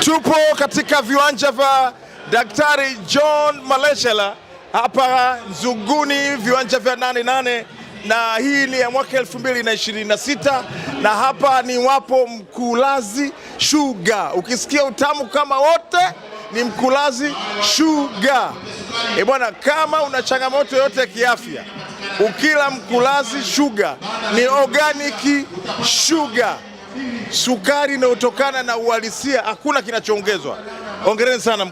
Tupo katika viwanja vya Daktari John Malechela hapa Nzuguni, viwanja vya 88, na hii ni ya mwaka 2026, na hapa ni wapo Mkulazi Sugar. Ukisikia utamu kama wote ni Mkulazi Sugar. Bwana, kama una changamoto yote ya kiafya, ukila Mkulazi Sugar ni organic sugar, sukari inayotokana na uhalisia, hakuna kinachoongezwa. Hongereni sana.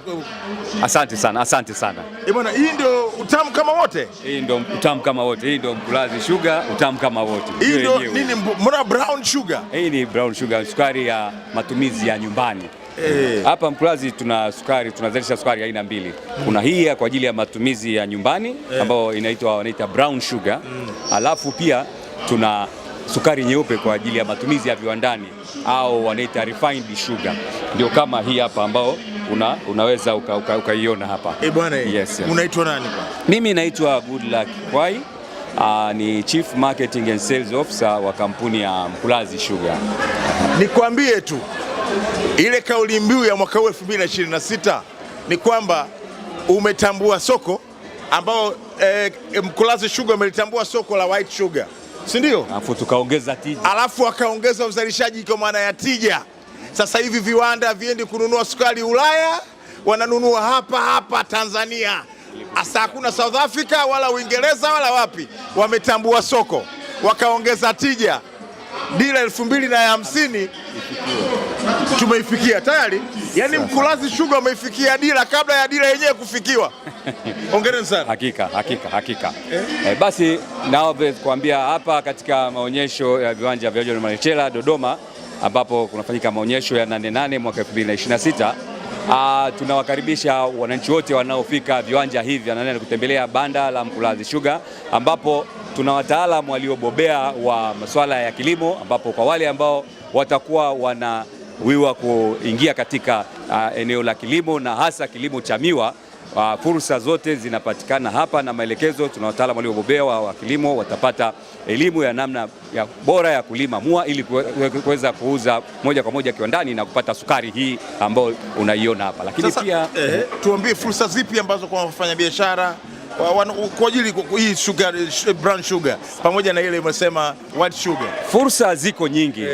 Asante sana, asante sana. Bwana, hii ndio utamu kama wote. Hii ndio utamu kama wote. Hii ndio Mkulazi Sugar, utamu kama wote. Hii ndio nini? Mbona brown sugar? Hii ni brown sugar, sukari ya matumizi ya nyumbani. Hapa Mkulazi tuna sukari, tunazalisha sukari aina mbili. Kuna hii kwa ajili ya matumizi ya nyumbani ambayo wanaita brown sugar. Alafu pia tuna sukari nyeupe kwa ajili ya matumizi ya viwandani au wanaita refined sugar. Ndio kama hii hapa ambao unaweza ukaiona hapa. Bwana, yes. Unaitwa nani? Mimi naitwa Goodluck Kwai. Ni Chief Marketing and Sales Officer wa kampuni ya Mkulazi Sugar. Nikwambie tu ile kauli mbiu ya mwaka 2026 ni kwamba umetambua soko ambao Mkulazi Sugar umelitambua soko la white sugar, si ndio? Alafu tukaongeza tija. Alafu akaongeza uzalishaji kwa maana ya tija. Sasa hivi viwanda viendi kununua sukari Ulaya, wananunua hapa Tanzania. Asa hakuna South Africa wala Uingereza wala wapi. Wametambua soko, wakaongeza tija. Dira 2050 tumeifikia tayari. Yaani Mkulazi Sugar umeifikia dira kabla ya dira yenyewe kufikiwa. Hongereni sana. Hakika. Basi naomba kuambia hapa katika maonyesho ya viwanja vya John Malechela Dodoma, ambapo kunafanyika maonyesho ya 88 mwaka 2026. Tunawakaribisha wananchi wote wanaofika viwanja hivi na kutembelea banda la Mkulazi Sugar, ambapo tuna wataalamu waliobobea wa masuala ya kilimo, ambapo kwa wale ambao watakuwa wanawiwa kuingia katika eneo la kilimo na hasa kilimo cha miwa, fursa zote zinapatikana hapa na maelekezo. Tuna wataalamu waliobobea wa kilimo, watapata elimu ya namna ya bora ya kulima mua ili kuweza kuuza moja kwa moja kiwandani na kupata sukari hii ambayo unaiona hapa. Lakini sasa, pia tuambie fursa zipi ambazo kwa wafanyabiashara kwa ajili hii sugar, brown sugar pamoja na ile umesema white sugar? Fursa ziko nyingi.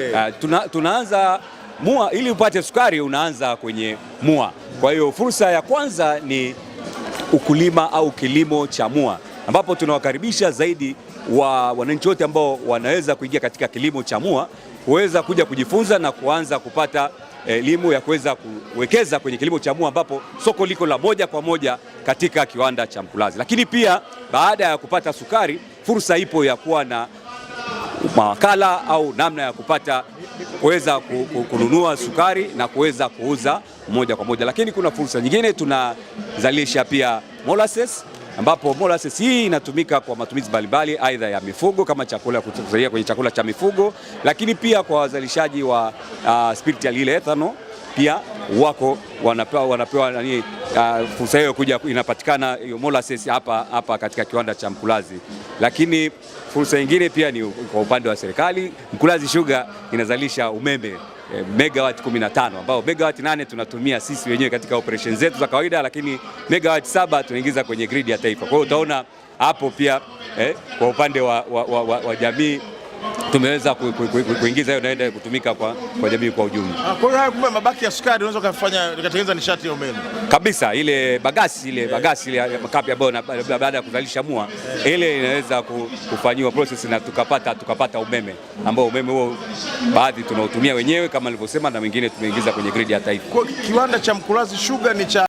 Tunaanza mua, ili upate sukari unaanza kwenye mua. Kwa hiyo fursa ya kwanza ni ukulima au kilimo cha mua, ambapo tunawakaribisha zaidi wananchi wote ambao wanaweza kuingia katika kilimo cha mua kuweza kuja kujifunza na kuanza kupata elimu ya kuweza kuwekeza kwenye kilimo cha mua, ambapo soko liko la moja kwa moja katika kiwanda cha Mkulazi. Lakini pia baada ya kupata sukari, fursa ipo ya kuwa na mawakala au namna ya kupata kuweza kununua sukari na kuweza kuuza moja kwa moja. Lakini kuna fursa nyingine, tunazalisha pia molasses, ambapo molasses hii inatumika kwa matumizi mbalimbali, aidha ya mifugo kama chakula, kusaidia kwenye chakula cha mifugo, lakini pia kwa wazalishaji wa spirit ya lile ethanol pia wako wanapewa fursa hiyo kuja, inapatikana hiyo molasses hapa katika kiwanda cha Mkulazi. Lakini fursa nyingine pia ni kwa upande wa serikali. Mkulazi Sugar inazalisha umeme megawatt 15, ambao megawatt 8 tunatumia sisi wenyewe katika operation zetu za kawaida, lakini megawatt 7 tunaingiza kwenye grid ya taifa. Kwa hiyo utaona hapo pia kwa upande wa jamii tumeweza kuingiza hiyo, naenda kutumika kwa jamii kwa ujumla. Kwa hiyo kumbe mabaki ya sukari unaweza kutengeneza nishati ya umeme kabisa. Ile bagasi ile makapi ambayo baada ya kuzalisha mua ile inaweza kufanyiwa process na tukapata umeme, ambao umeme huo baadhi tunautumia wenyewe kama nilivyosema, na wengine tumeingiza kwenye grid ya taifa. Kwa kiwanda cha Mkulazi Sugar ni cha